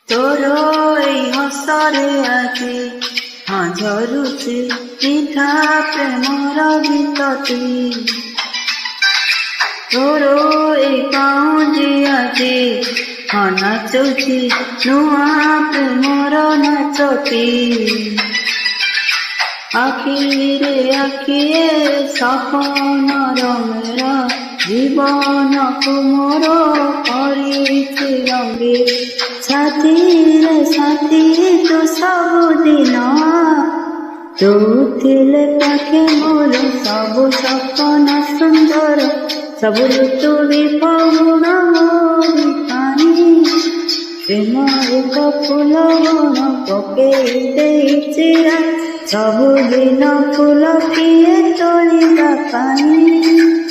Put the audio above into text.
ତୋର ଏଇ ହସରେ ଆଜି ଝରୁଛି ମିଠା ପ୍ରେମର ଗୀତଟି। ତୋର ଏଇ ପାଉଁଜି ଆଜି ନାଚୁଛି ନୂଆ ପ୍ରେମର ନାଚଟି। ଆଖିରେ ଆଖିଏ ସପନର ମେରା ଜୀବନକୁ ମୋର କରିଛି ରଙ୍ଗୀ। ସାଥିରେ ସାଥୀ ତୁ ସବୁଦିନ, ତୁ ଥିଲେ ପାଖେ ମୋର ସବୁ ସପନ ସୁନ୍ଦର, ସବୁ ଋତୁ ବିପଗୁଣ ମୋରି ପାଇଁ। ପ୍ରେମ ଏକ ଫୁଲ ବଣ ପକେଇ ଦେଇଛି, ସବୁଦିନ ଫୁଲ କିଏ ତୋଳିବା ପାଇଁ।